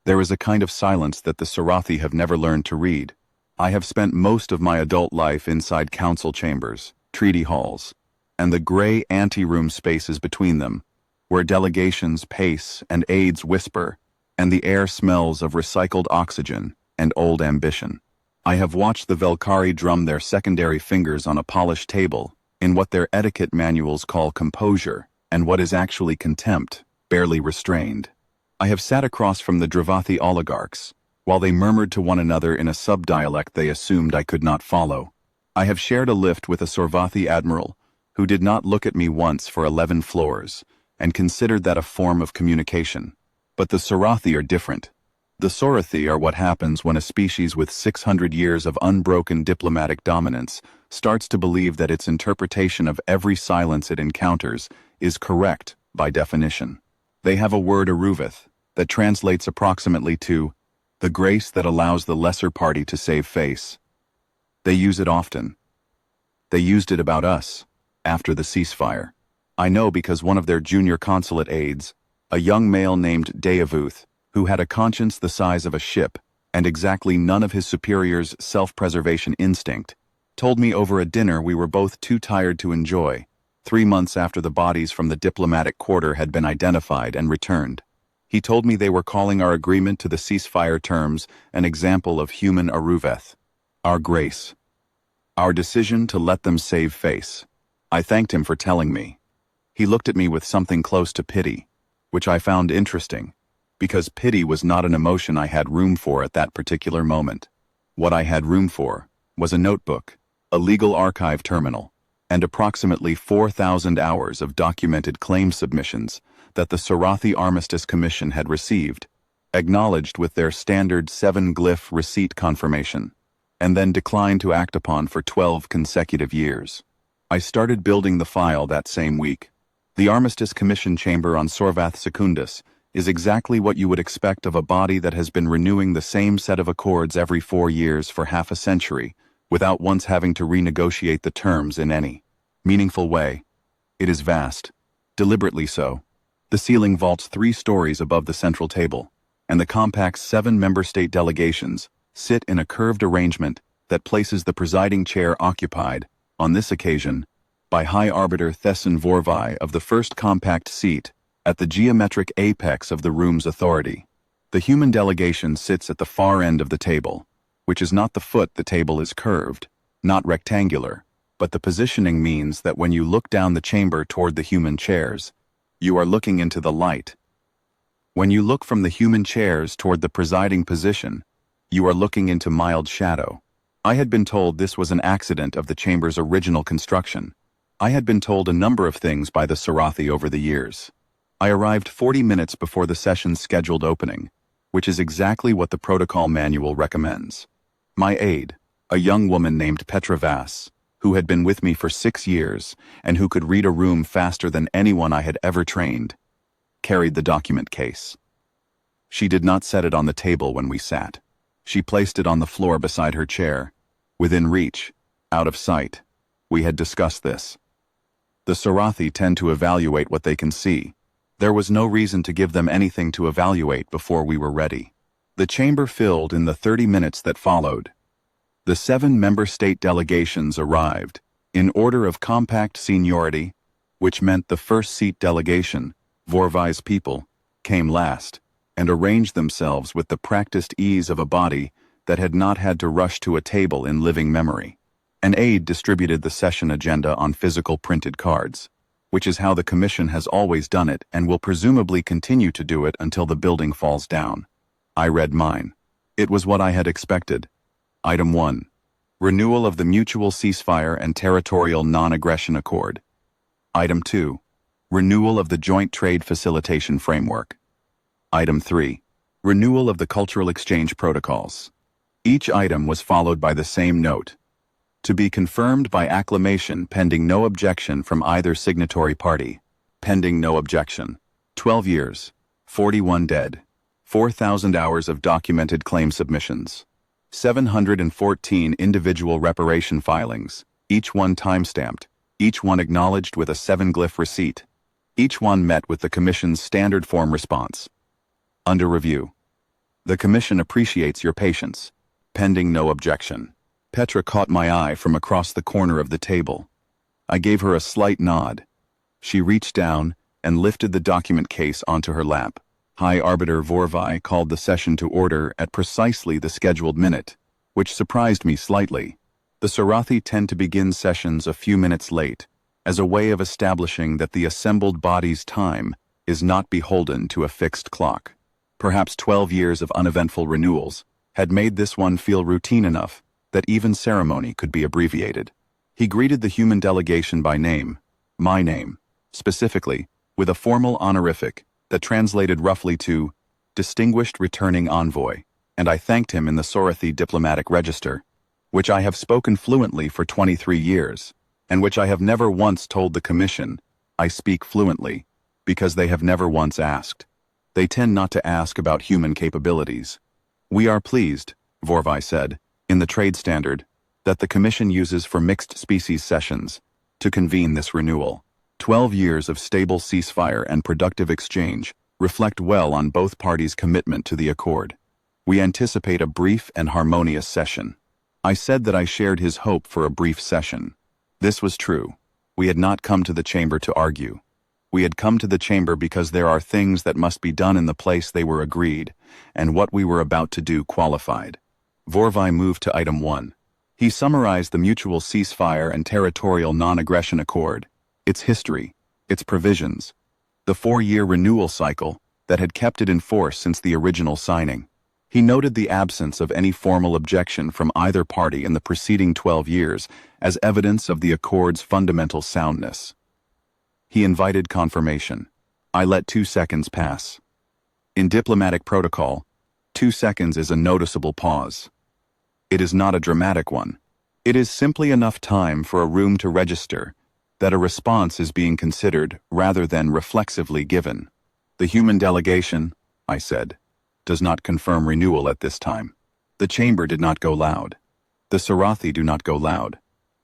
There is a kind of silence that the Sarathi have never learned to read. I have spent most of my adult life inside council chambers, treaty halls, and the gray ante-room spaces between them, where delegations pace and aides whisper, and the air smells of recycled oxygen and old ambition. I have watched the Velkari drum their secondary fingers on a polished table, in what their etiquette manuals call composure, and what is actually contempt, barely restrained. I have sat across from the Dravathi oligarchs, while they murmured to one another in a sub-dialect they assumed I could not follow. I have shared a lift with a Sorvathi admiral, who did not look at me once for 11 floors, and considered that a form of communication. But the Sarathi are different. The Sorathi are what happens when a species with 600 years of unbroken diplomatic dominance starts to believe that its interpretation of every silence it encounters is correct by definition. They have a word aruvith that translates approximately to the grace that allows the lesser party to save face. They use it often. They used it about us, after the ceasefire. I know because one of their junior consulate aides, a young male named Deyavuth, who had a conscience the size of a ship and exactly none of his superior's self-preservation instinct, told me over a dinner we were both too tired to enjoy, 3 months after the bodies from the diplomatic quarter had been identified and returned. He told me they were calling our agreement to the ceasefire terms an example of human aruveth, our grace, our decision to let them save face. I thanked him for telling me. He looked at me with something close to pity, which I found interesting, because pity was not an emotion I had room for at that particular moment. What I had room for was a notebook, a legal archive terminal, and approximately 4,000 hours of documented claim submissions that the Sarathi Armistice Commission had received, acknowledged with their standard 7-glyph receipt confirmation, and then declined to act upon for 12 consecutive years. I started building the file that same week. The Armistice Commission chamber on Sorvath Secundus is exactly what you would expect of a body that has been renewing the same set of accords every 4 years for half a century, without once having to renegotiate the terms in any meaningful way. It is vast, deliberately so. The ceiling vaults 3 stories above the central table, and the compact's 7 member state delegations sit in a curved arrangement that places the presiding chair occupied, on this occasion, by High Arbiter Thesson Vorvai of the first compact seat, at the geometric apex of the room's authority. The human delegation sits at the far end of the table, which is not the foot the table is curved, not rectangular, but the positioning means that when you look down the chamber toward the human chairs, you are looking into the light. When you look from the human chairs toward the presiding position, you are looking into mild shadow. I had been told this was an accident of the chamber's original construction. I had been told a number of things by the Sarathi over the years. I arrived 40 minutes before the session's scheduled opening, which is exactly what the protocol manual recommends. My aide, a young woman named Petra Vass, who had been with me for 6 years and who could read a room faster than anyone I had ever trained, carried the document case. She did not set it on the table when we sat. She placed it on the floor beside her chair, within reach, out of sight. We had discussed this. The Sarathi tend to evaluate what they can see. There was no reason to give them anything to evaluate before we were ready. The chamber filled in the 30 minutes that followed. The 7 member state delegations arrived, in order of compact seniority, which meant the first seat delegation, Vorvai's people, came last, and arranged themselves with the practiced ease of a body that had not had to rush to a table in living memory. An aide distributed the session agenda on physical printed cards, which is how the Commission has always done it and will presumably continue to do it until the building falls down. I read mine. It was what I had expected. Item 1. Renewal of the Mutual Ceasefire and Territorial Non-Aggression Accord. Item 2. Renewal of the Joint Trade Facilitation Framework. Item 3. Renewal of the Cultural Exchange Protocols. Each item was followed by the same note. To be confirmed by acclamation pending no objection from either signatory party. Pending no objection. 12 years. 41 dead. 4,000 hours of documented claim submissions. 714 individual reparation filings, each one time-stamped, each one acknowledged with a 7-glyph receipt. Each one met with the Commission's standard form response. Under review. The Commission appreciates your patience. Pending no objection. Petra caught my eye from across the corner of the table. I gave her a slight nod. She reached down and lifted the document case onto her lap. High Arbiter Vorvai called the session to order at precisely the scheduled minute, which surprised me slightly. The Sarathi tend to begin sessions a few minutes late, as a way of establishing that the assembled body's time is not beholden to a fixed clock. Perhaps 12 years of uneventful renewals had made this one feel routine enough that even ceremony could be abbreviated. He greeted the human delegation by name, my name, specifically, with a formal honorific that translated roughly to Distinguished Returning Envoy, and I thanked him in the Sarathi diplomatic register, which I have spoken fluently for 23 years, and which I have never once told the Commission I speak fluently, because they have never once asked. They tend not to ask about human capabilities. We are pleased, Vorvai said, in the trade standard, that the Commission uses for mixed species sessions to convene this renewal. 12 years of stable ceasefire and productive exchange reflect well on both parties' commitment to the accord. We anticipate a brief and harmonious session. I said that I shared his hope for a brief session. This was true. We had not come to the chamber to argue. We had come to the chamber because there are things that must be done in the place they were agreed, and what we were about to do qualified. Vorvai moved to item 1. He summarized the mutual ceasefire and territorial non-aggression accord, its history, its provisions, the 4-year renewal cycle that had kept it in force since the original signing. He noted the absence of any formal objection from either party in the preceding 12 years as evidence of the accord's fundamental soundness. He invited confirmation. I let 2 seconds pass. In diplomatic protocol, 2 seconds is a noticeable pause. It is not a dramatic one. It is simply enough time for a room to register that a response is being considered rather than reflexively given. The human delegation, I said, does not confirm renewal at this time. The chamber did not go loud. The Sarathi do not go loud.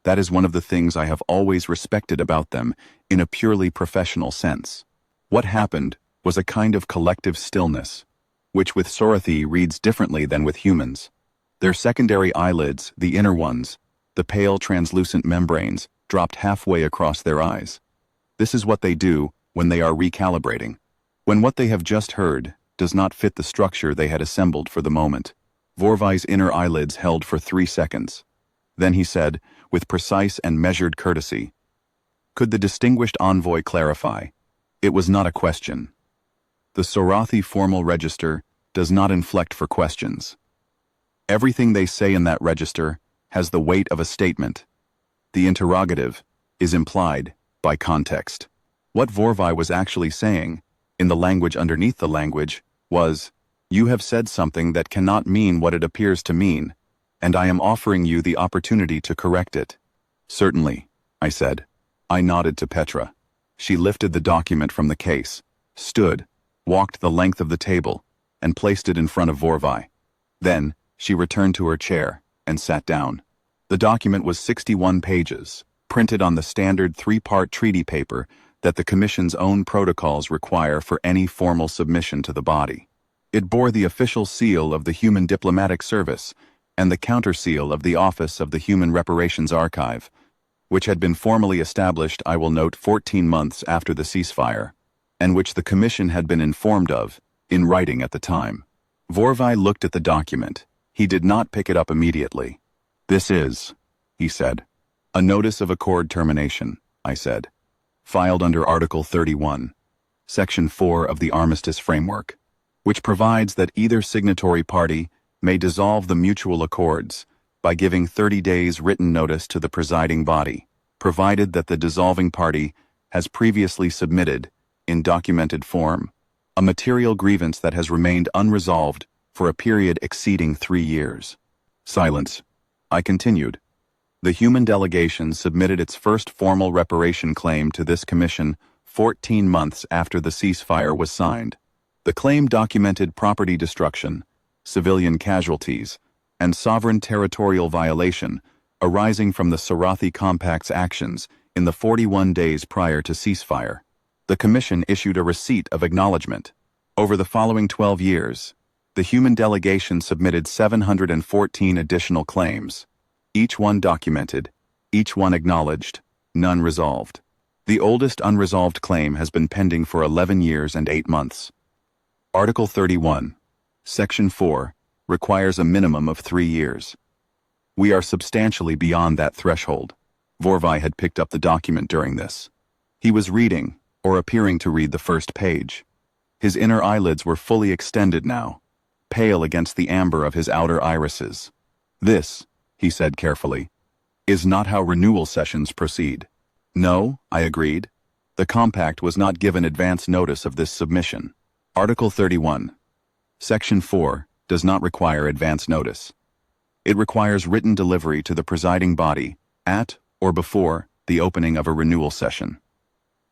That is one of the things I have always respected about them in a purely professional sense. What happened was a kind of collective stillness, which with Sarathi reads differently than with humans. Their secondary eyelids, the inner ones, the pale translucent membranes, dropped halfway across their eyes. This is what they do when they are recalibrating, when what they have just heard does not fit the structure they had assembled for the moment. Vorvai's inner eyelids held for 3 seconds. Then he said, with precise and measured courtesy, "Could the distinguished envoy clarify? It was not a question." The Sarathi formal register does not inflect for questions. Everything they say in that register has the weight of a statement. The interrogative is implied by context. What Vorvai was actually saying, in the language underneath the language, was, "You have said something that cannot mean what it appears to mean, and I am offering you the opportunity to correct it." "Certainly," I said. I nodded to Petra. She lifted the document from the case, stood, walked the length of the table, and placed it in front of Vorvai. Then, she returned to her chair and sat down. The document was 61 pages, printed on the standard 3-part treaty paper that the Commission's own protocols require for any formal submission to the body. It bore the official seal of the Human Diplomatic Service and the counter-seal of the Office of the Human Reparations Archive, which had been formally established, I will note, 14 months after the ceasefire, and which the Commission had been informed of, in writing at the time. Vorvai looked at the document. He did not pick it up immediately. "This is," he said. "A notice of accord termination," I said, "filed under Article 31, Section 4 of the Armistice Framework, which provides that either signatory party may dissolve the mutual accords by giving 30 days written notice to the presiding body, provided that the dissolving party has previously submitted, in documented form, a material grievance that has remained unresolved for a period exceeding 3 years. Silence. I continued. The human delegation submitted its first formal reparation claim to this commission 14 months after the ceasefire was signed. The claim documented property destruction, civilian casualties, and sovereign territorial violation arising from the Sarathi Compact's actions in the 41 days prior to ceasefire. The Commission issued a receipt of acknowledgement. Over the following 12 years, The human delegation submitted 714 additional claims, each one documented, each one acknowledged, none resolved. The oldest unresolved claim has been pending for 11 years and 8 months. Article 31, Section 4, requires a minimum of 3 years. We are substantially beyond that threshold. Vorvai had picked up the document during this. He was reading, or appearing to read the first page. His inner eyelids were fully extended now, pale against the amber of his outer irises. This, he said carefully, is not how renewal sessions proceed. No, I agreed. The compact was not given advance notice of this submission. Article 31, Section 4, does not require advance notice. It requires written delivery to the presiding body at or before the opening of a renewal session.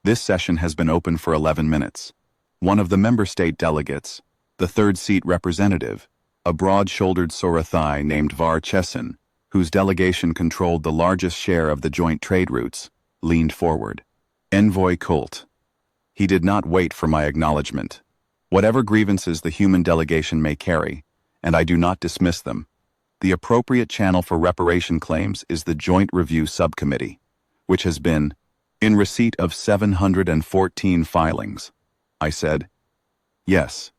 This session has been open for 11 minutes. One of the member state delegates, the third seat representative, a broad-shouldered Sorathai named Var Chesson, whose delegation controlled the largest share of the joint trade routes, leaned forward. Envoy Kult. He did not wait for my acknowledgement. Whatever grievances the human delegation may carry, and I do not dismiss them, the appropriate channel for reparation claims is the Joint Review Subcommittee, which has been in receipt of 714 filings. I said, yes.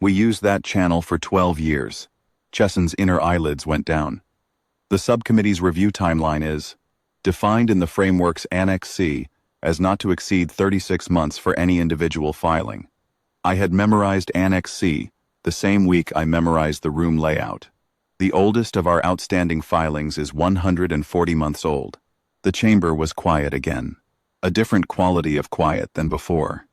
We used that channel for 12 years. Chesson's inner eyelids went down. The subcommittee's review timeline is defined in the framework's Annex C as not to exceed 36 months for any individual filing. I had memorized Annex C the same week I memorized the room layout. The oldest of our outstanding filings is 140 months old. The chamber was quiet again, a different quality of quiet than before.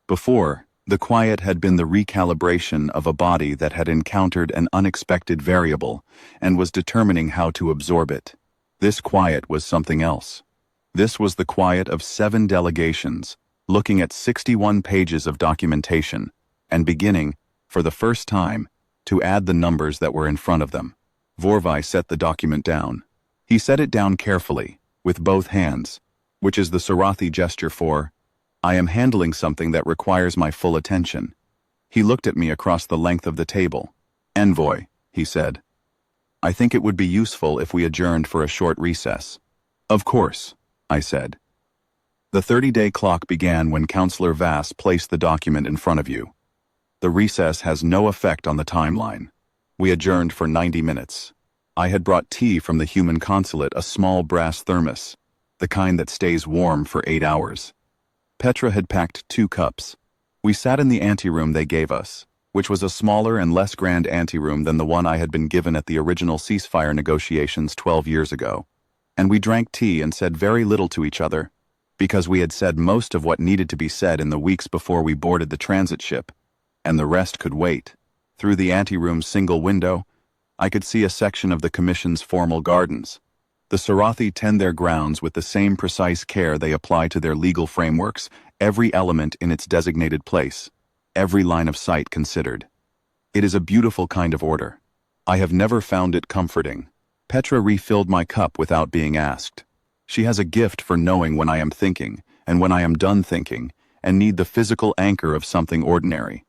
Before, the quiet had been the recalibration of a body that had encountered an unexpected variable and was determining how to absorb it. This quiet was something else. This was the quiet of 7 delegations, looking at 61 pages of documentation, and beginning, for the first time, to add the numbers that were in front of them. Vorvai set the document down. He set it down carefully, with both hands, which is the Sorathi gesture for, I am handling something that requires my full attention. He looked at me across the length of the table. Envoy, he said. I think it would be useful if we adjourned for a short recess. Of course, I said. The 30-day clock began when Councillor Vass placed the document in front of you. The recess has no effect on the timeline. We adjourned for 90 minutes. I had brought tea from the human consulate, a small brass thermos, the kind that stays warm for 8 hours. Petra had packed 2 cups. We sat in the anteroom they gave us, which was a smaller and less grand anteroom than the one I had been given at the original ceasefire negotiations 12 years ago. And we drank tea and said very little to each other, because we had said most of what needed to be said in the weeks before we boarded the transit ship, and the rest could wait. Through the anteroom's single window, I could see a section of the Commission's formal gardens. The Sorathi tend their grounds with the same precise care they apply to their legal frameworks, every element in its designated place, every line of sight considered. It is a beautiful kind of order. I have never found it comforting. Petra refilled my cup without being asked. She has a gift for knowing when I am thinking, and when I am done thinking, and need the physical anchor of something ordinary.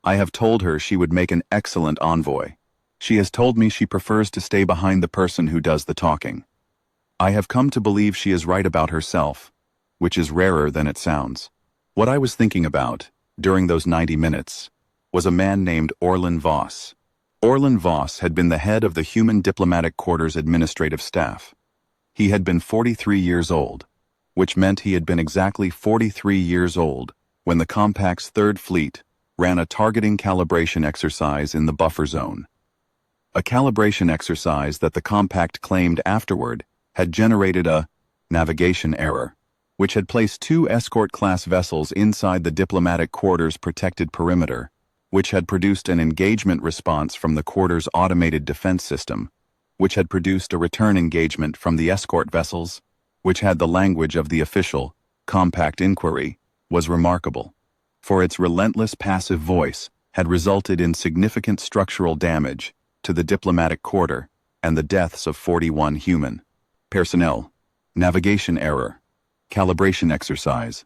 I have told her she would make an excellent envoy. She has told me she prefers to stay behind the person who does the talking. I have come to believe she is right about herself, which is rarer than it sounds. What I was thinking about, during those 90 minutes, was a man named Orlan Voss. Orlan Voss had been the head of the Human Diplomatic Quarters administrative staff. He had been 43 years old, which meant he had been exactly 43 years old when the Compact's Third Fleet ran a targeting calibration exercise in the buffer zone. A calibration exercise that the Compact claimed afterward had generated a navigation error, which had placed 2 escort-class vessels inside the diplomatic quarters' protected perimeter, which had produced an engagement response from the quarters' automated defense system, which had produced a return engagement from the escort vessels, which had the language of the official, Compact inquiry, was remarkable, for its relentless passive voice had resulted in significant structural damage to the diplomatic quarter and the deaths of 41 human personnel. Navigation error, calibration exercise,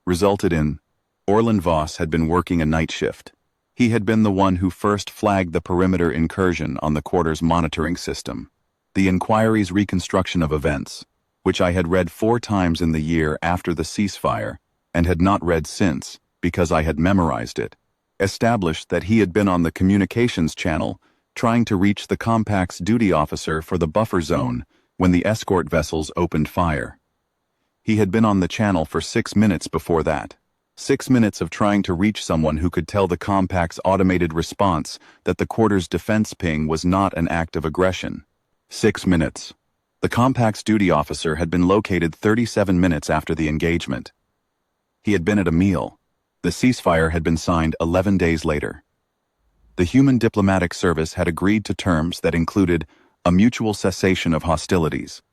resulted in Orlan Voss had been working a night shift. He had been the one who first flagged the perimeter incursion on the quarter's monitoring system. The inquiry's reconstruction of events, which I had read 4 times in the year after the ceasefire, and had not read since, because I had memorized it, established that he had been on the communications channel trying to reach the compact's duty officer for the buffer zone when the escort vessels opened fire. He had been on the channel for 6 minutes before that. 6 minutes of trying to reach someone who could tell the compact's automated response that the quarter's defense ping was not an act of aggression. 6 minutes. The compact's duty officer had been located 37 minutes after the engagement. He had been at a meal. The ceasefire had been signed 11 days later. The Human Diplomatic Service had agreed to terms that included a mutual cessation of hostilities,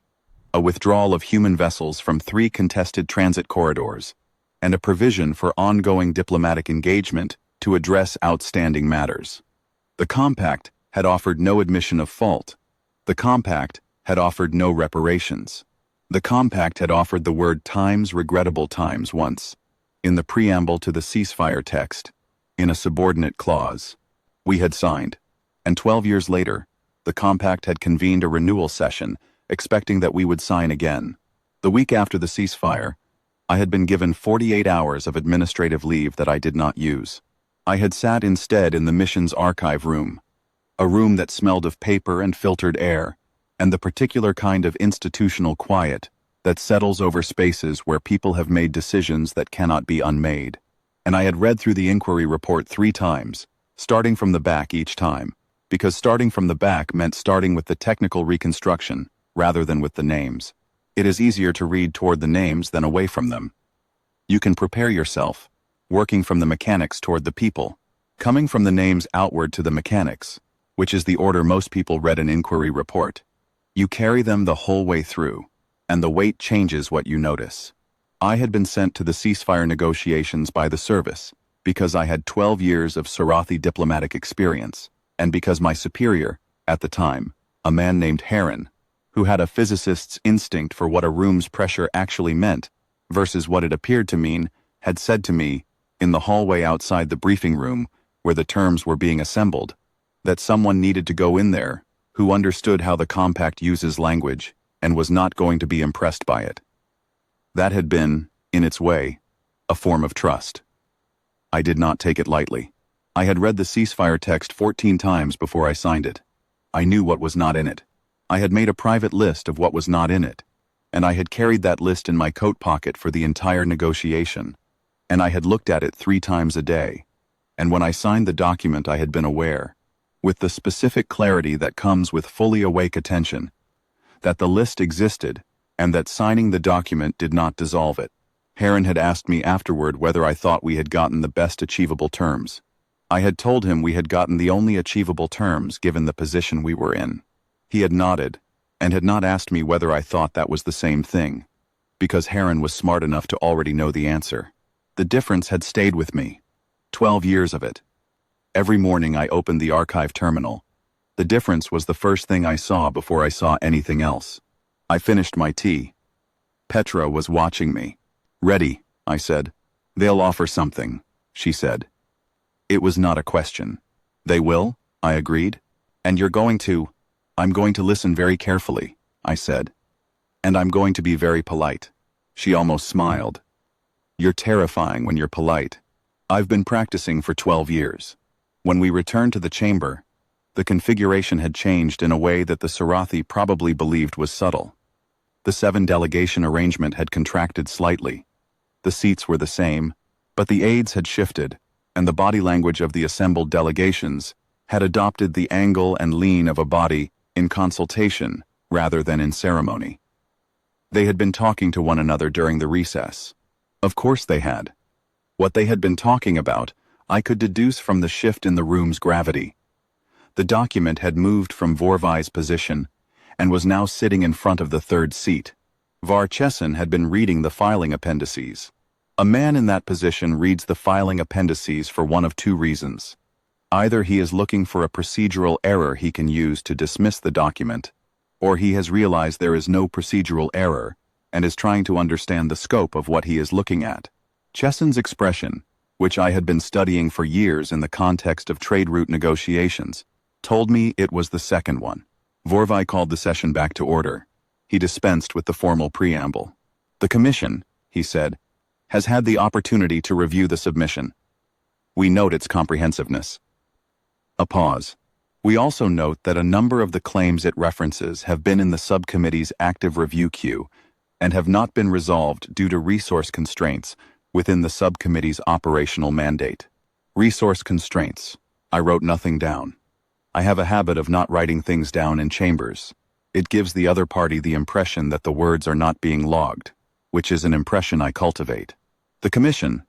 a withdrawal of human vessels from 3 contested transit corridors, and a provision for ongoing diplomatic engagement to address outstanding matters. The compact had offered no admission of fault. The compact had offered no reparations. The compact had offered the word times regrettable times once, in the preamble to the ceasefire text, in a subordinate clause. We had signed, and 12 years later, the compact had convened a renewal session, expecting that we would sign again. The week after the ceasefire, I had been given 48 hours of administrative leave that I did not use. I had sat instead in the mission's archive room, a room that smelled of paper and filtered air, and the particular kind of institutional quiet that settles over spaces where people have made decisions that cannot be unmade. And I had read through the inquiry report 3 times, starting from the back each time, because starting from the back meant starting with the technical reconstruction rather than with the names. It is easier to read toward the names than away from them. You can prepare yourself, working from the mechanics toward the people, coming from the names outward to the mechanics, which is the order most people read an inquiry report. You carry them the whole way through, and the weight changes what you notice. I had been sent to the ceasefire negotiations by the service because I had 12 years of Sarathi diplomatic experience, and because my superior, at the time, a man named Heron, who had a physicist's instinct for what a room's pressure actually meant versus what it appeared to mean, had said to me, in the hallway outside the briefing room where the terms were being assembled, that someone needed to go in there who understood how the compact uses language and was not going to be impressed by it. That had been, in its way, a form of trust. I did not take it lightly. I had read the ceasefire text 14 times before I signed it. I knew what was not in it. I had made a private list of what was not in it, and I had carried that list in my coat pocket for the entire negotiation, and I had looked at it 3 times a day, and when I signed the document I had been aware, with the specific clarity that comes with fully awake attention, that the list existed and that signing the document did not dissolve it. Heron had asked me afterward whether I thought we had gotten the best achievable terms. I had told him we had gotten the only achievable terms given the position we were in. He had nodded, and had not asked me whether I thought that was the same thing, because Heron was smart enough to already know the answer. The difference had stayed with me. 12 years of it. Every morning I opened the archive terminal. The difference was the first thing I saw before I saw anything else. I finished my tea. Petra was watching me. "Ready," I said. "They'll offer something," she said. It was not a question. "They will," I agreed. "And you're going to—" "I'm going to listen very carefully," I said. "And I'm going to be very polite." She almost smiled. "You're terrifying when you're polite. I've been practicing for 12 years. When we returned to the chamber, the configuration had changed in a way that the Sarathi probably believed was subtle. The 7-delegation arrangement had contracted slightly. The seats were the same, but the aides had shifted, and the body language of the assembled delegations had adopted the angle and lean of a body in consultation rather than in ceremony. They had been talking to one another during the recess. Of course they had. What they had been talking about, I could deduce from the shift in the room's gravity. The document had moved from Vorvai's position and was now sitting in front of the 3rd seat. Varchesin had been reading the filing appendices. A man in that position reads the filing appendices for one of 2 reasons. Either he is looking for a procedural error he can use to dismiss the document, or he has realized there is no procedural error and is trying to understand the scope of what he is looking at. Chesin's expression, which I had been studying for years in the context of trade route negotiations, told me it was the second one. Vorvai called the session back to order. He dispensed with the formal preamble. The Commission, he said, has had the opportunity to review the submission. We note its comprehensiveness. A pause. We also note that a number of the claims it references have been in the subcommittee's active review queue and have not been resolved due to resource constraints within the subcommittee's operational mandate. Resource constraints. I wrote nothing down. I have a habit of not writing things down in chambers. It gives the other party the impression that the words are not being logged, which is an impression I cultivate. The Commission,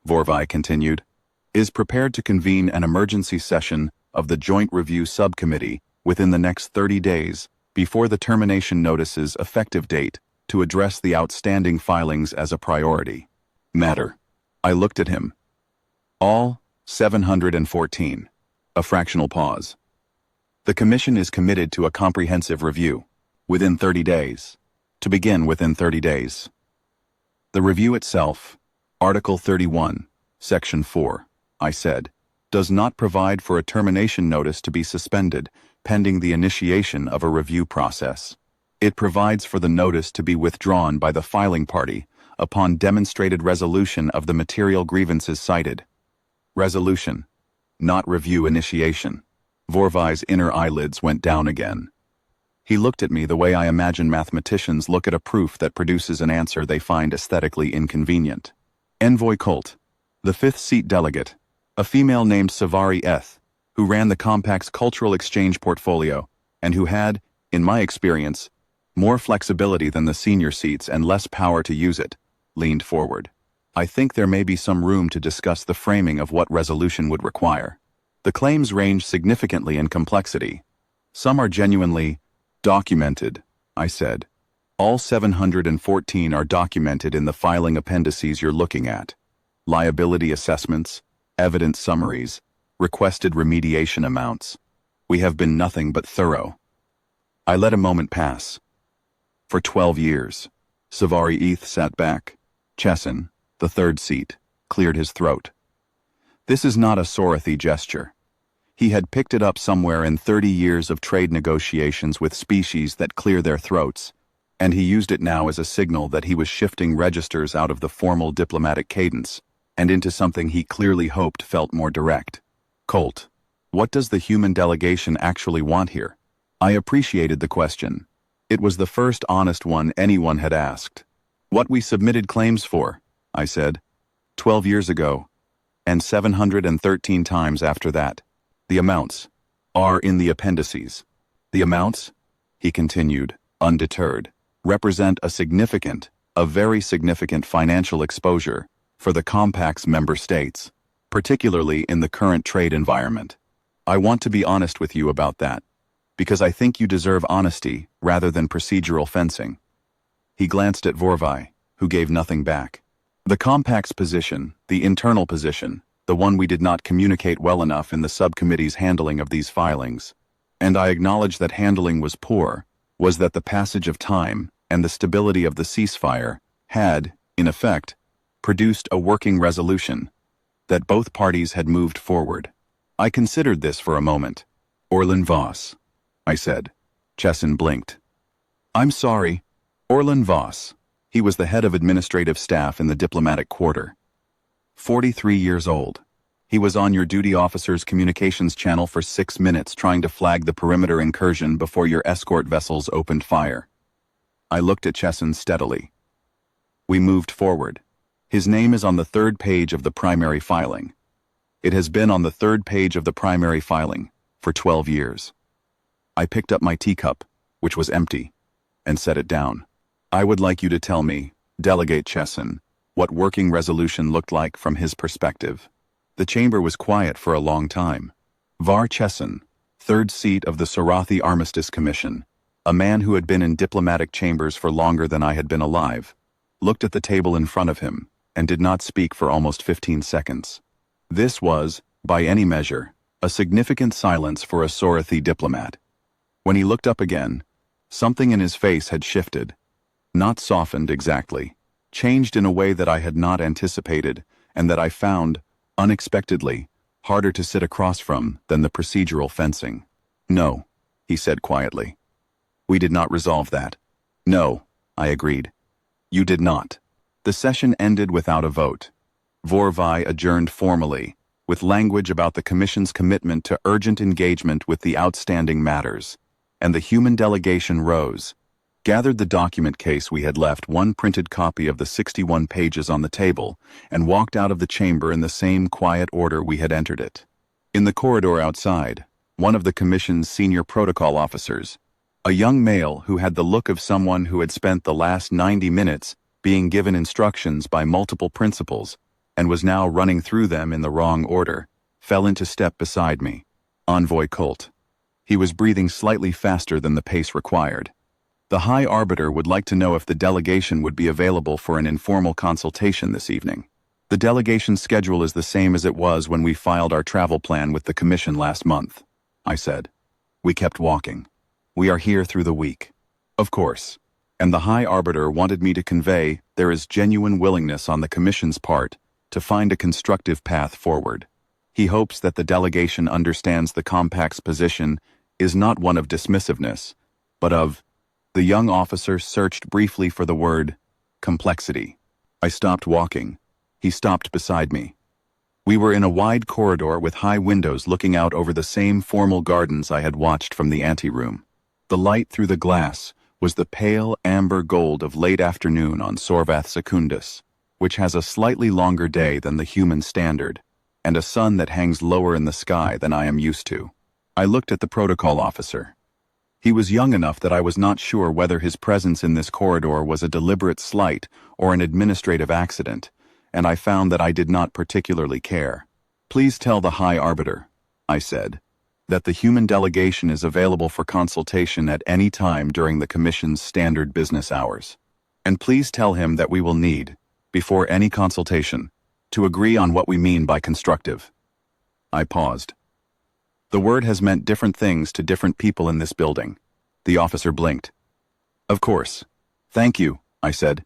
Vorvai continued, is prepared to convene an emergency session of the Joint Review Subcommittee within the next 30 days before the termination notice's effective date to address the outstanding filings as a priority matter. I looked at him. All 714. A fractional pause. The Commission is committed to a comprehensive review within 30 days. To begin within 30 days. The review itself, Article 31, Section 4, I said, does not provide for a termination notice to be suspended pending the initiation of a review process. It provides for the notice to be withdrawn by the filing party upon demonstrated resolution of the material grievances cited. Resolution, not review initiation. Vorvai's inner eyelids went down again. He looked at me the way I imagine mathematicians look at a proof that produces an answer they find aesthetically inconvenient. Envoy Colt, the fifth-seat delegate, a female named Savari Eth, who ran the Compact's cultural exchange portfolio, and who had, in my experience, more flexibility than the senior seats and less power to use it, leaned forward. I think there may be some room to discuss the framing of what resolution would require. The claims range significantly in complexity. Some are genuinely documented, I said. All 714 are documented in the filing appendices you're looking at. Liability assessments, evidence summaries, requested remediation amounts. We have been nothing but thorough. I let a moment pass. For 12 years, Savari Eth sat back. Chesson, the third seat, cleared his throat. This is not a Sorathi gesture. He had picked it up somewhere in 30 years of trade negotiations with species that clear their throats, and he used it now as a signal that he was shifting registers out of the formal diplomatic cadence and into something he clearly hoped felt more direct. Colt, what does the human delegation actually want here? I appreciated the question. It was the first honest one anyone had asked. What we submitted claims for, I said, 12 years ago, and 713 times after that. The amounts are in the appendices. The amounts, he continued, undeterred, represent a very significant financial exposure for the Compact's member states, particularly in the current trade environment. I want to be honest with you about that, because I think you deserve honesty rather than procedural fencing. He glanced at Vorvai, who gave nothing back. The Compact's position, the internal position, the one we did not communicate well enough in the subcommittee's handling of these filings, and I acknowledge that handling was poor, was that the passage of time and the stability of the ceasefire had, in effect, produced a working resolution, that both parties had moved forward. I considered this for a moment. Orlin Voss, I said. Chesson blinked. I'm sorry. Orlin Voss. He was the head of administrative staff in the diplomatic quarter. 43 years old. He was on your duty officer's communications channel for 6 minutes trying to flag the perimeter incursion before your escort vessels opened fire. I looked at Chesson steadily. We moved forward. His name is on the 3rd page of the primary filing. It has been on the 3rd page of the primary filing for 12 years. I picked up my teacup, which was empty, and set it down. I would like you to tell me, Delegate Chesson, what working resolution looked like from his perspective. The chamber was quiet for a long time. Var Chesson, 3rd seat of the Sorathi Armistice Commission, a man who had been in diplomatic chambers for longer than I had been alive, looked at the table in front of him and did not speak for almost 15 seconds. This was, by any measure, a significant silence for a Sorathi diplomat. When he looked up again, something in his face had shifted, not softened exactly, changed in a way that I had not anticipated, and that I found, unexpectedly, harder to sit across from than the procedural fencing. "No," he said quietly. "We did not resolve that." "No," I agreed. "You did not." The session ended without a vote. Vorvai adjourned formally, with language about the Commission's commitment to urgent engagement with the outstanding matters, and the human delegation rose, gathered the document case we had left, one printed copy of the 61 pages on the table, and walked out of the chamber in the same quiet order we had entered it. In the corridor outside, one of the Commission's senior protocol officers, a young male who had the look of someone who had spent the last 90 minutes being given instructions by multiple principals, and was now running through them in the wrong order, fell into step beside me. Envoy Colt. He was breathing slightly faster than the pace required. "The High Arbiter would like to know if the delegation would be available for an informal consultation this evening. The delegation's schedule is the same as it was when we filed our travel plan with the Commission last month," I said. We kept walking. "We are here through the week." "Of course." And the High Arbiter wanted me to convey there is genuine willingness on the Commission's part to find a constructive path forward. He hopes that the delegation understands the Compact's position is not one of dismissiveness, but of— The young officer searched briefly for the word complexity. I stopped walking. He stopped beside me. We were in a wide corridor with high windows looking out over the same formal gardens I had watched from the anteroom. The light through the glass was the pale amber gold of late afternoon on Sorvath Secundus, which has a slightly longer day than the human standard, and a sun that hangs lower in the sky than I am used to. I looked at the protocol officer. He was young enough that I was not sure whether his presence in this corridor was a deliberate slight or an administrative accident, and I found that I did not particularly care. "Please tell the High Arbiter," I said, "that the human delegation is available for consultation at any time during the Commission's standard business hours. And please tell him that we will need, before any consultation, to agree on what we mean by constructive." I paused. The word has meant different things to different people in this building. The officer blinked. "Of course. Thank you," I said,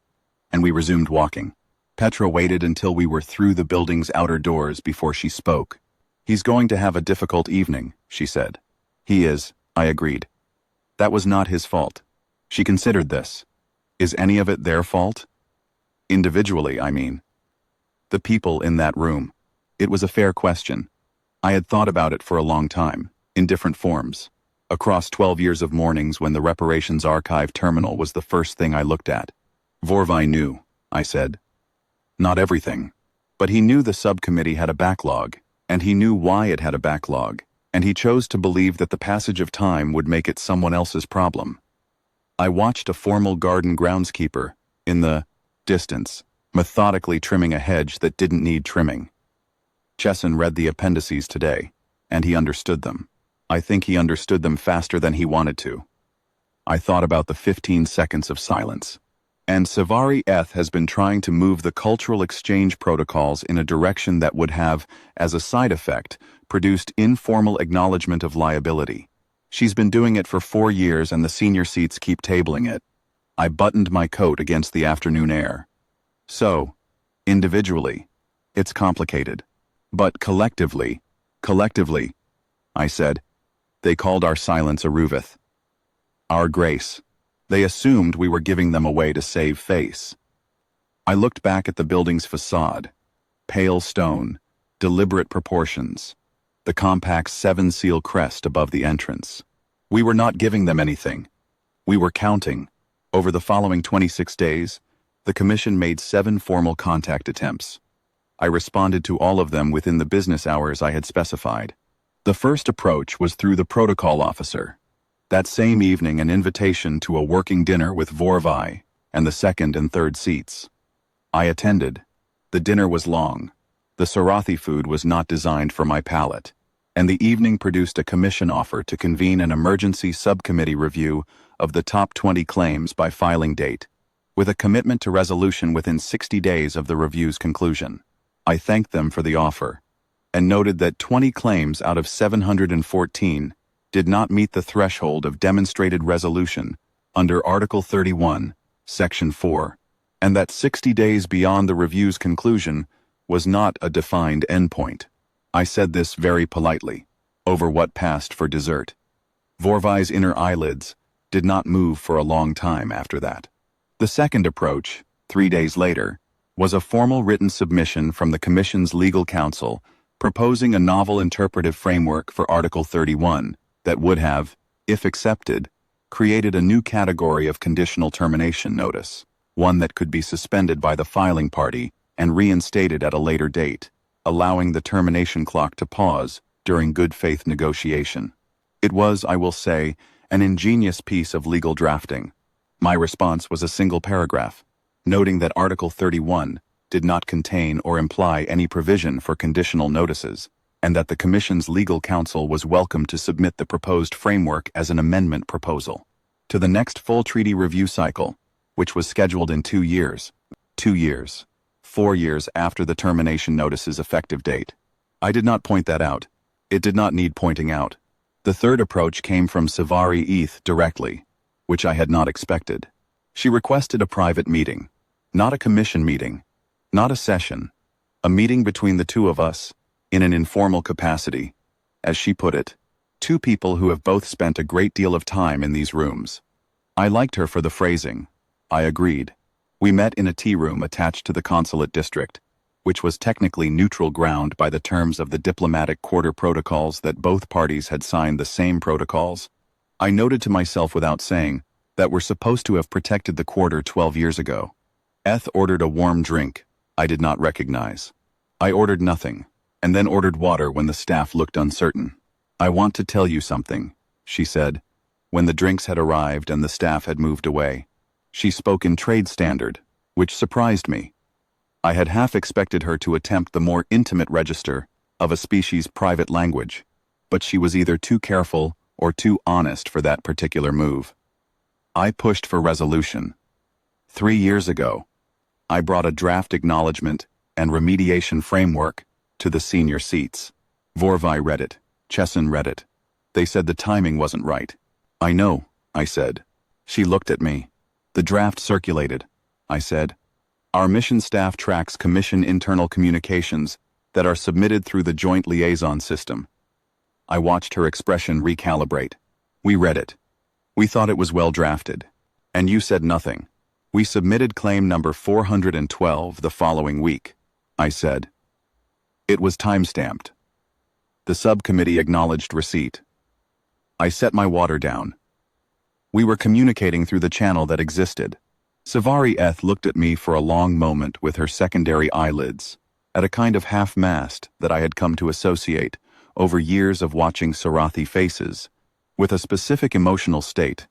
and we resumed walking. Petra waited until we were through the building's outer doors before she spoke. "He's going to have a difficult evening," she said. "He is," I agreed. "That was not his fault." She considered this. "Is any of it their fault?" "Individually, I mean." "The people in that room." It was a fair question. I had thought about it for a long time, in different forms, across 12 years of mornings when the Reparations Archive terminal was the first thing I looked at. "Vorvai knew," I said. "Not everything. But he knew the subcommittee had a backlog, and he knew why it had a backlog, and he chose to believe that the passage of time would make it someone else's problem." I watched a formal garden groundskeeper, in the distance, methodically trimming a hedge that didn't need trimming. Chesson read the appendices today, and he understood them. I think he understood them faster than he wanted to. I thought about the 15 seconds of silence. "And Savari Eth has been trying to move the cultural exchange protocols in a direction that would have, as a side effect, produced informal acknowledgement of liability. She's been doing it for 4 years and the senior seats keep tabling it." I buttoned my coat against the afternoon air. "So, individually, it's complicated. But collectively, I said, they called our silence a ruvith. Our grace. They assumed we were giving them away to save face." I looked back at the building's facade. Pale stone, deliberate proportions, the Compact's 7-seal crest above the entrance. We were not giving them anything. We were counting. Over the following 26 days, the Commission made 7 formal contact attempts. I responded to all of them within the business hours I had specified. The first approach was through the protocol officer. That same evening, an invitation to a working dinner with Vorvai and the second and third seats. I attended. The dinner was long. The Sorathi food was not designed for my palate, and the evening produced a commission offer to convene an emergency subcommittee review of the top 20 claims by filing date, with a commitment to resolution within 60 days of the review's conclusion. I thanked them for the offer, and noted that 20 claims out of 714 did not meet the threshold of demonstrated resolution under Article 31, Section 4, and that 60 days beyond the review's conclusion was not a defined endpoint. I said this very politely, over what passed for dessert. Vorvai's inner eyelids did not move for a long time after that. The second approach, 3 days later, was a formal written submission from the Commission's legal counsel proposing a novel interpretive framework for Article 31 that would have, if accepted, created a new category of conditional termination notice, one that could be suspended by the filing party and reinstated at a later date, allowing the termination clock to pause during good faith negotiation. It was, I will say, an ingenious piece of legal drafting. My response was a single paragraph, noting that Article 31 did not contain or imply any provision for conditional notices, and that the Commission's legal counsel was welcome to submit the proposed framework as an amendment proposal to the next full treaty review cycle, which was scheduled in 2 years. 2 years. 4 years after the termination notice's effective date. I did not point that out. It did not need pointing out. The third approach came from Savari Eth directly, which I had not expected. She requested a private meeting, not a commission meeting, not a session, a meeting between the two of us, in an informal capacity, as she put it, two people who have both spent a great deal of time in these rooms. I liked her for the phrasing. I agreed. We met in a tea room attached to the consulate district, which was technically neutral ground by the terms of the diplomatic quarter protocols that both parties had signed the same protocols. I noted to myself without saying that we're supposed to have protected the quarter 12 years ago. Eth ordered a warm drink I did not recognize. I ordered nothing, and then ordered water when the staff looked uncertain. I want to tell you something, she said, when the drinks had arrived and the staff had moved away. She spoke in trade standard, which surprised me. I had half expected her to attempt the more intimate register of a species' private language, but she was either too careful or too honest for that particular move. I pushed for resolution. 3 years ago, I brought a draft acknowledgement and remediation framework to the senior seats. Vorvai read it. Chesson read it. They said the timing wasn't right. I know, I said. She looked at me. The draft circulated, I said. Our mission staff tracks Commission internal communications that are submitted through the Joint Liaison System. I watched her expression recalibrate. We read it. We thought it was well drafted. And you said nothing. We submitted claim number 412 the following week, I said. It was time-stamped. The subcommittee acknowledged receipt. I set my water down. We were communicating through the channel that existed. Savari Eth looked at me for a long moment with her secondary eyelids, at a kind of half-mast that I had come to associate, over years of watching Sarathi faces, with a specific emotional state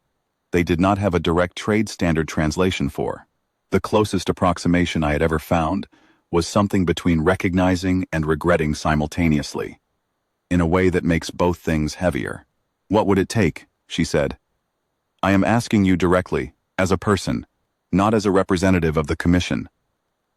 they did not have a direct trade standard translation for. The closest approximation I had ever found was something between recognizing and regretting simultaneously, in a way that makes both things heavier. What would it take? She said. I am asking you directly, as a person, not as a representative of the Commission.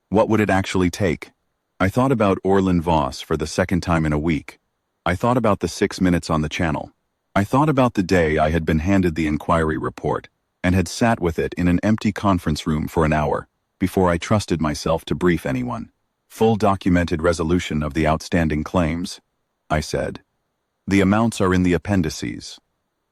What would it actually take? I thought about Orlin Voss for the second time in a week. I thought about the 6 minutes on the channel. I thought about the day I had been handed the inquiry report and had sat with it in an empty conference room for an hour before I trusted myself to brief anyone. Full documented resolution of the outstanding claims, I said. The amounts are in the appendices.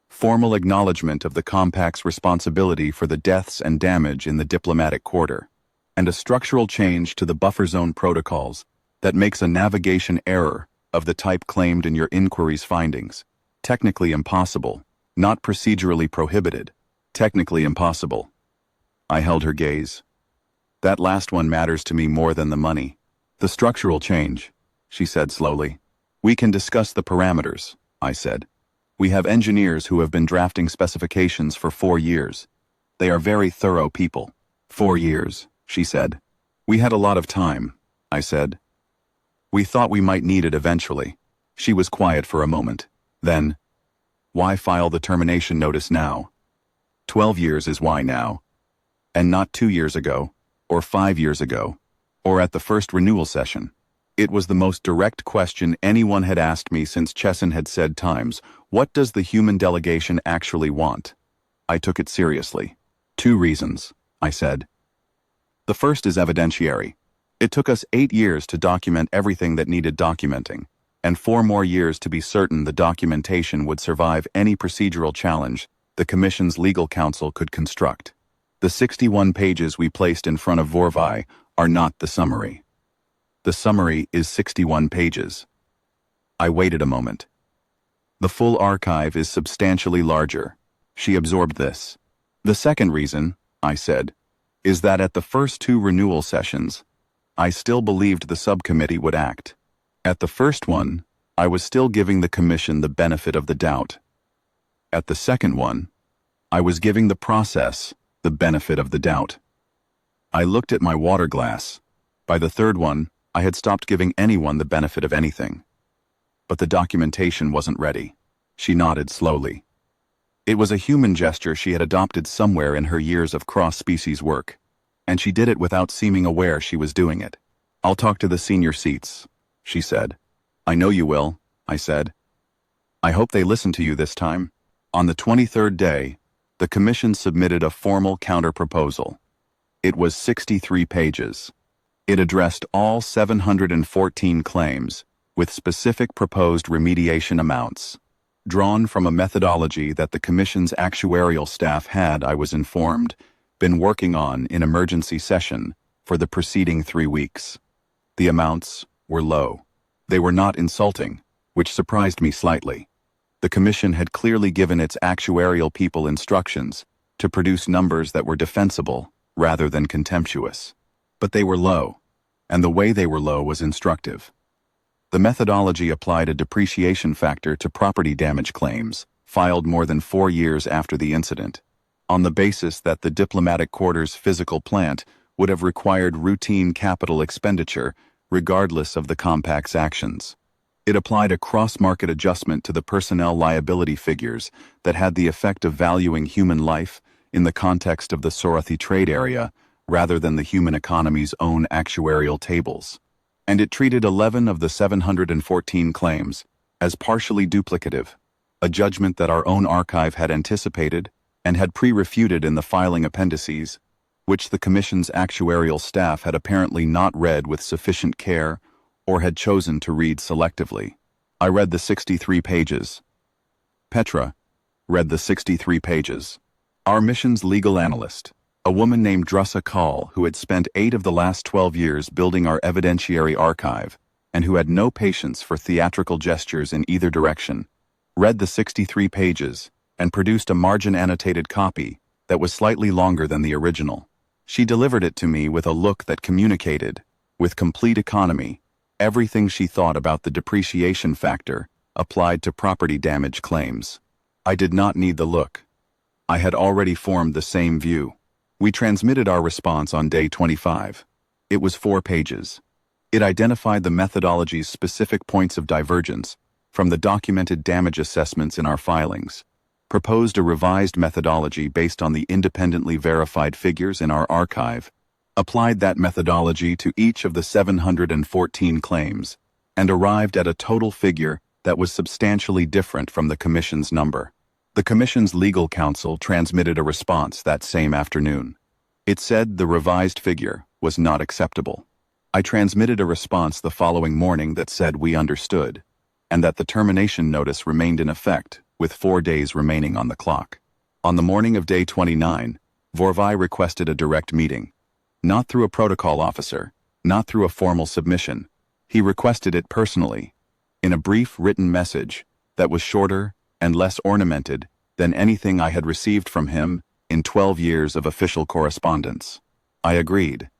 Formal acknowledgement of the Compact's responsibility for the deaths and damage in the diplomatic quarter, and a structural change to the buffer zone protocols that makes a navigation error of the type claimed in your inquiry's findings technically impossible, not procedurally prohibited, technically impossible. I held her gaze. That last one matters to me more than the money. The structural change, she said slowly. We can discuss the parameters, I said. We have engineers who have been drafting specifications for 4 years. They are very thorough people. 4 years, she said. We had a lot of time, I said. We thought we might need it eventually. She was quiet for a moment. Then, why file the termination notice now? 12 years is why now. And not 2 years ago, or 5 years ago, or at the first renewal session. It was the most direct question anyone had asked me since Chesson had said times, what does the human delegation actually want? I took it seriously. 2 reasons, I said. The first is evidentiary. It took us 8 years to document everything that needed documenting, and 4 more years to be certain the documentation would survive any procedural challenge the Commission's legal counsel could construct. The 61 pages we placed in front of Vorvai are not the summary. The summary is 61 pages. I waited a moment. The full archive is substantially larger. She absorbed this. The second reason, I said, is that at the first 2 renewal sessions, I still believed the subcommittee would act. At the first one, I was still giving the Commission the benefit of the doubt. At the second one, I was giving the process the benefit of the doubt. I looked at my water glass. By the third one, I had stopped giving anyone the benefit of anything. But the documentation wasn't ready. She nodded slowly. It was a human gesture she had adopted somewhere in her years of cross-species work, and she did it without seeming aware she was doing it. "I'll talk to the senior seats," she said. "I know you will," I said. "I hope they listen to you this time." On the 23rd day, the Commission submitted a formal counter-proposal. It was 63 pages. It addressed all 714 claims, with specific proposed remediation amounts. Drawn from a methodology that the Commission's actuarial staff had, I was informed, been working on in emergency session for the preceding 3 weeks. The amounts were low. They were not insulting, which surprised me slightly. The Commission had clearly given its actuarial people instructions to produce numbers that were defensible rather than contemptuous. But they were low, and the way they were low was instructive. The methodology applied a depreciation factor to property damage claims, filed more than 4 years after the incident, on the basis that the diplomatic quarters physical plant would have required routine capital expenditure regardless of the compact's actions. It applied a cross-market adjustment to the personnel liability figures that had the effect of valuing human life in the context of the Sorathi trade area rather than the human economy's own actuarial tables. And it treated 11 of the 714 claims as partially duplicative, a judgment that our own archive had anticipated and had pre-refuted in the filing appendices, which the Commission's actuarial staff had apparently not read with sufficient care or had chosen to read selectively. I read the 63 pages. Petra read the 63 pages. Our mission's legal analyst, a woman named Drusa Kahl, who had spent 8 of the last 12 years building our evidentiary archive and who had no patience for theatrical gestures in either direction, read the 63 pages and produced a margin-annotated copy that was slightly longer than the original. She delivered it to me with a look that communicated, with complete economy, everything she thought about the depreciation factor applied to property damage claims. I did not need the look. I had already formed the same view. We transmitted our response on day 25. It was 4 pages. It identified the methodology's specific points of divergence from the documented damage assessments in our filings, proposed a revised methodology based on the independently verified figures in our archive, applied that methodology to each of the 714 claims, and arrived at a total figure that was substantially different from the Commission's number. The Commission's legal counsel transmitted a response that same afternoon. It said the revised figure was not acceptable. I transmitted a response the following morning that said we understood, and that the termination notice remained in effect, with 4 days remaining on the clock. On the morning of day 29, Vorvai requested a direct meeting. Not through a protocol officer, not through a formal submission. He requested it personally, in a brief written message that was shorter and less ornamented than anything I had received from him in 12 years of official correspondence. I agreed.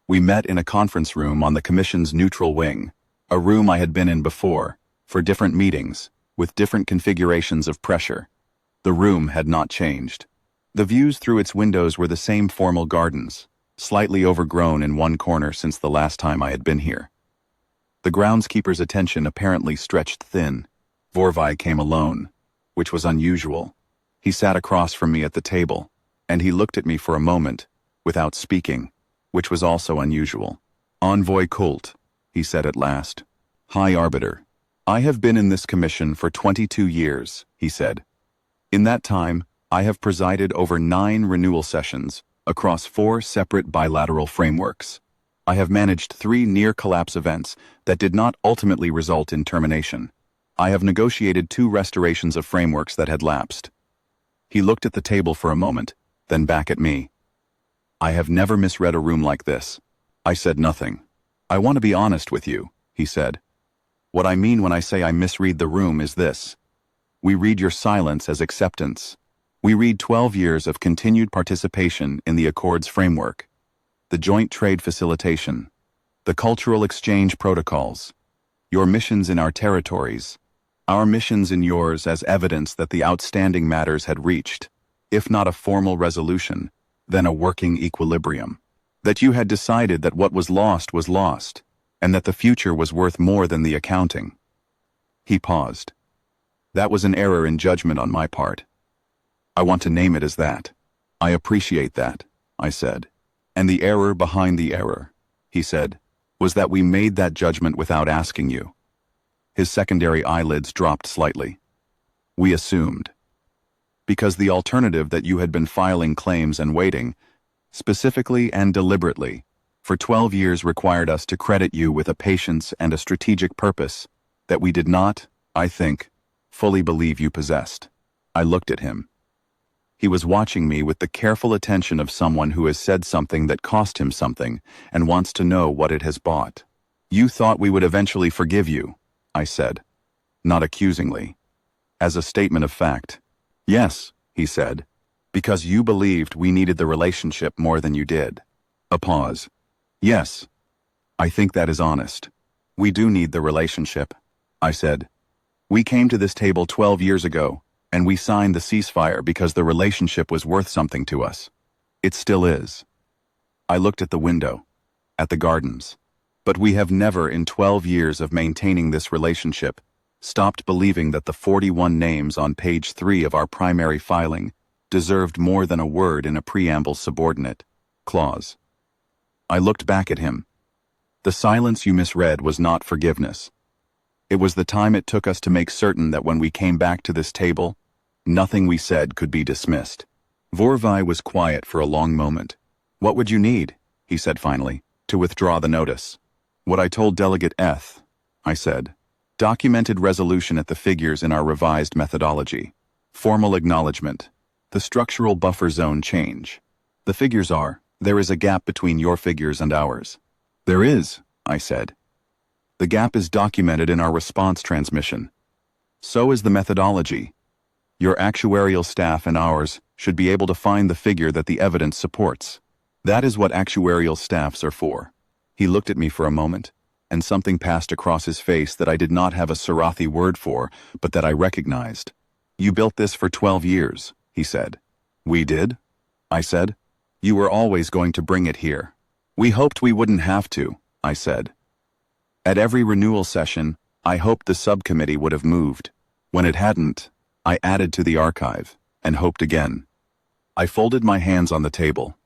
We met in a conference room on the Commission's neutral wing, a room I had been in before, for different meetings, with different configurations of pressure. The room had not changed. The views through its windows were the same formal gardens, slightly overgrown in one corner since the last time I had been here. The groundskeeper's attention apparently stretched thin. Vorvai came alone, which was unusual. He sat across from me at the table, and he looked at me for a moment, without speaking, which was also unusual. "Envoy Kult," he said at last. "High Arbiter. I have been in this commission for 22 years, he said. In that time, I have presided over 9 renewal sessions across 4 separate bilateral frameworks. I have managed 3 near-collapse events that did not ultimately result in termination. I have negotiated 2 restorations of frameworks that had lapsed. He looked at the table for a moment, then back at me. I have never misread a room like this. I said nothing. I want to be honest with you, he said. What I mean when I say I misread the room is this. We read your silence as acceptance. We read 12 years of continued participation in the Accords framework, the joint trade facilitation, the cultural exchange protocols, your missions in our territories, our missions in yours as evidence that the outstanding matters had reached, if not a formal resolution, then a working equilibrium. That you had decided that what was lost, and that the future was worth more than the accounting. He paused. That was an error in judgment on my part. I want to name it as that. I appreciate that, I said. And the error behind the error, he said, was that we made that judgment without asking you. His secondary eyelids dropped slightly. We assumed. Because the alternative that you had been filing claims and waiting, specifically and deliberately, for 12 years required us to credit you with a patience and a strategic purpose that we did not, I think, fully believe you possessed. I looked at him. He was watching me with the careful attention of someone who has said something that cost him something and wants to know what it has bought. You thought we would eventually forgive you, I said, not accusingly, as a statement of fact. Yes, he said, because you believed we needed the relationship more than you did. A pause. Yes, I think that is honest. We do need the relationship, I said. We came to this table 12 years ago, and we signed the ceasefire because the relationship was worth something to us. It still is. I looked at the window, at the gardens. But we have never, in 12 years of maintaining this relationship, stopped believing that the 41 names on page 3 of our primary filing deserved more than a word in a preamble subordinate clause. I looked back at him. The silence you misread was not forgiveness. It was the time it took us to make certain that when we came back to this table, nothing we said could be dismissed. Vorvai was quiet for a long moment. What would you need, he said finally, to withdraw the notice? What I told Delegate Eth, I said. Documented resolution at the figures in our revised methodology. Formal acknowledgement. The structural buffer zone change. The figures are, there is a gap between your figures and ours. There is, I said. The gap is documented in our response transmission. So is the methodology. Your actuarial staff and ours should be able to find the figure that the evidence supports. That is what actuarial staffs are for. He looked at me for a moment, and something passed across his face that I did not have a Sarathi word for, but that I recognized. You built this for 12 years, he said. We did? I said. You were always going to bring it here. We hoped we wouldn't have to, I said. At every renewal session, I hoped the subcommittee would have moved. When it hadn't, I added to the archive, and hoped again. I folded my hands on the table.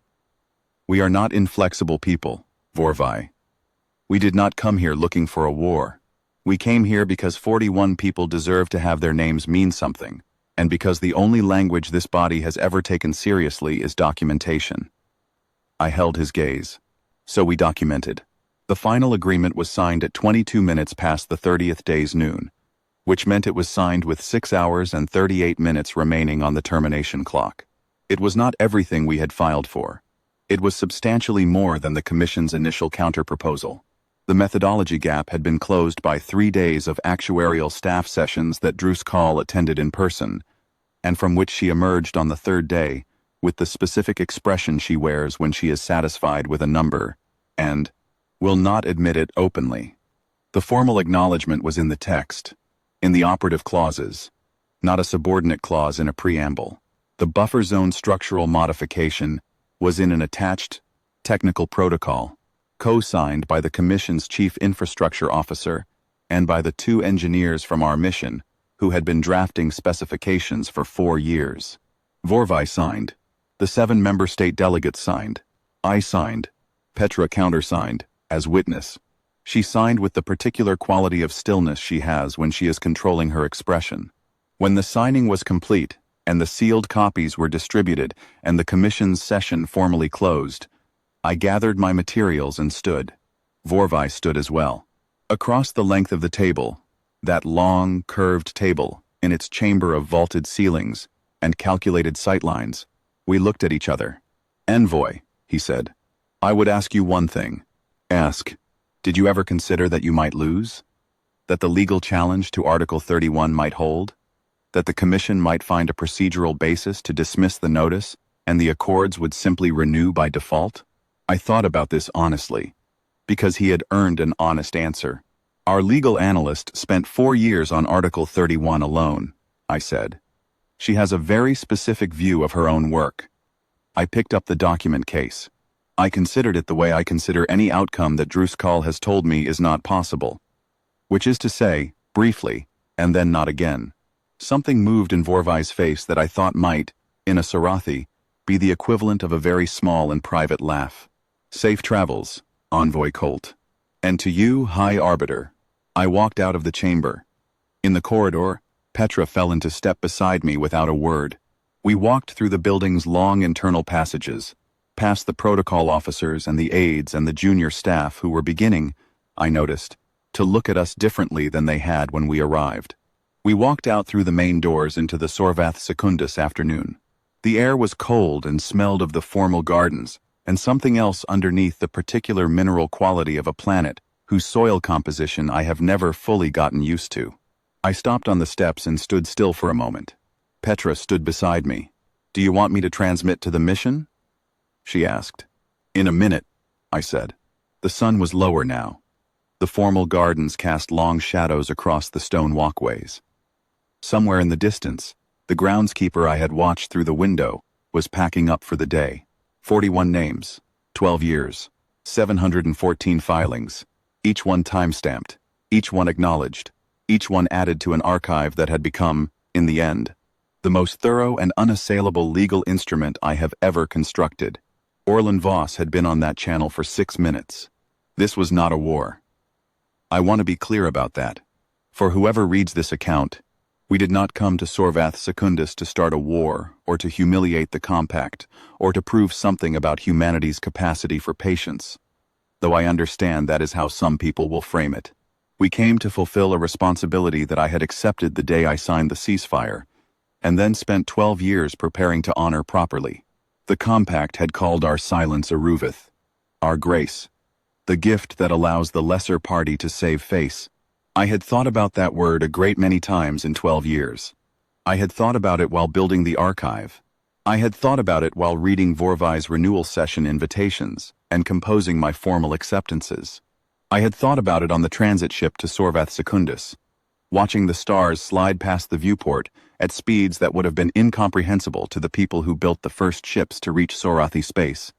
We are not inflexible people, Vorvai. We did not come here looking for a war. We came here because 41 people deserve to have their names mean something, and because the only language this body has ever taken seriously is documentation. I held his gaze. So we documented. The final agreement was signed at 22 minutes past the 30th day's noon, which meant it was signed with 6 hours and 38 minutes remaining on the termination clock. It was not everything we had filed for. It was substantially more than the Commission's initial counterproposal. The methodology gap had been closed by 3 days of actuarial staff sessions that Druce Call attended in person, and from which she emerged on the 3rd day with the specific expression she wears when she is satisfied with a number, and will not admit it openly. The formal acknowledgement was in the text, in the operative clauses, not a subordinate clause in a preamble. The buffer zone structural modification was in an attached technical protocol, co-signed by the Commission's Chief Infrastructure Officer and by the 2 engineers from our mission who had been drafting specifications for 4 years. Vorvai signed. The 7 member state delegates signed. I signed. Petra countersigned, as witness. She signed with the particular quality of stillness she has when she is controlling her expression. When the signing was complete, and the sealed copies were distributed, and the Commission's session formally closed, I gathered my materials and stood. Vorvai stood as well. Across the length of the table, that long, curved table, in its chamber of vaulted ceilings and calculated sightlines, we looked at each other. "Envoy," he said, "I would ask you one thing. Ask, did you ever consider that you might lose? That the legal challenge to Article 31 might hold? That the Commission might find a procedural basis to dismiss the notice, and the Accords would simply renew by default?" I thought about this honestly, because he had earned an honest answer. "Our legal analyst spent 4 years on Article 31 alone," I said. "She has a very specific view of her own work." I picked up the document case. I considered it the way I consider any outcome that Druskal has told me is not possible. Which is to say, briefly, and then not again. Something moved in Vorvai's face that I thought might, in a Sarathi, be the equivalent of a very small and private laugh. "Safe travels, Envoy Colt. And to you, High Arbiter." I walked out of the chamber. In the corridor, Petra fell into step beside me without a word. We walked through the building's long internal passages, past the protocol officers and the aides and the junior staff who were beginning, I noticed, to look at us differently than they had when we arrived. We walked out through the main doors into the Sorvath Secundus afternoon. The air was cold and smelled of the formal gardens, and something else underneath the particular mineral quality of a planet whose soil composition I have never fully gotten used to. I stopped on the steps and stood still for a moment. Petra stood beside me. "Do you want me to transmit to the mission?" she asked. "In a minute," I said. The sun was lower now. The formal gardens cast long shadows across the stone walkways. Somewhere in the distance, the groundskeeper I had watched through the window was packing up for the day. 41 names, 12 years, 714 filings, each one time-stamped, each one acknowledged, each one added to an archive that had become, in the end, the most thorough and unassailable legal instrument I have ever constructed. Orlan Voss had been on that channel for 6 minutes. This was not a war. I want to be clear about that. For whoever reads this account, we did not come to Sorvath Secundus to start a war, or to humiliate the Compact, or to prove something about humanity's capacity for patience, though I understand that is how some people will frame it. We came to fulfill a responsibility that I had accepted the day I signed the ceasefire, and then spent 12 years preparing to honor properly. The Compact had called our silence Aruvith, our grace, the gift that allows the lesser party to save face. I had thought about that word a great many times in 12 years. I had thought about it while building the archive. I had thought about it while reading Vorvai's renewal session invitations and composing my formal acceptances. I had thought about it on the transit ship to Sorvath Secundus, watching the stars slide past the viewport at speeds that would have been incomprehensible to the people who built the first ships to reach Sorathi space,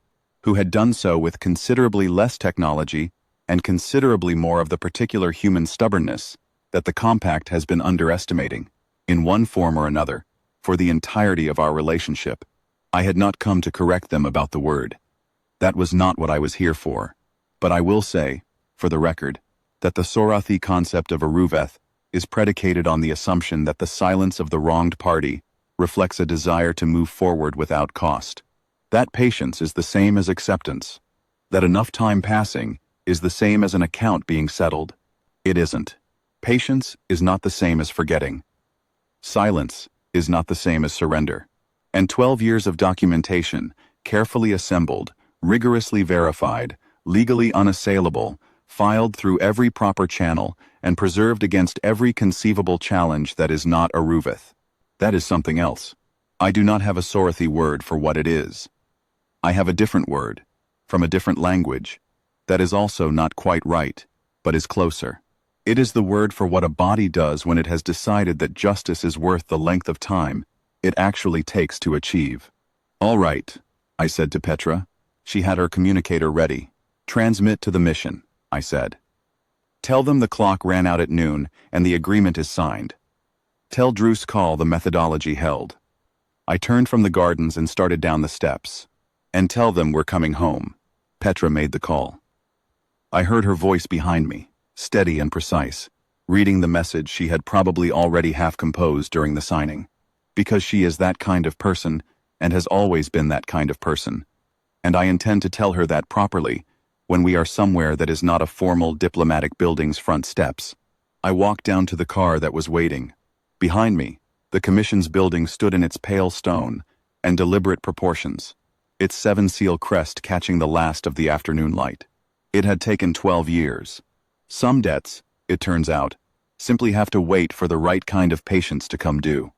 who had done so with considerably less technology and considerably more of the particular human stubbornness that the Compact has been underestimating, in one form or another, for the entirety of our relationship. I had not come to correct them about the word. That was not what I was here for. But I will say, for the record, that the Sorathi concept of Aruveth is predicated on the assumption that the silence of the wronged party reflects a desire to move forward without cost. That patience is the same as acceptance. That enough time passing is the same as an account being settled. It isn't. Patience is not the same as forgetting. Silence is not the same as surrender. And 12 years of documentation, carefully assembled, rigorously verified, legally unassailable, filed through every proper channel, and preserved against every conceivable challenge that is not Aruvith. That is something else. I do not have a Sorathi word for what it is. I have a different word, from a different language, that is also not quite right, but is closer. It is the word for what a body does when it has decided that justice is worth the length of time it actually takes to achieve. "All right," I said to Petra. She had her communicator ready. "Transmit to the mission," I said. "Tell them the clock ran out at noon and the agreement is signed. Tell Druskal the methodology held." I turned from the gardens and started down the steps. "And tell them we're coming home." Petra made the call. I heard her voice behind me, steady and precise, reading the message she had probably already half composed during the signing, because she is that kind of person and has always been that kind of person, and I intend to tell her that properly, when we are somewhere that is not a formal diplomatic building's front steps. I walked down to the car that was waiting. Behind me, the Commission's building stood in its pale stone and deliberate proportions, its seven-seal crest catching the last of the afternoon light. It had taken 12 years. Some debts, it turns out, simply have to wait for the right kind of patience to come due.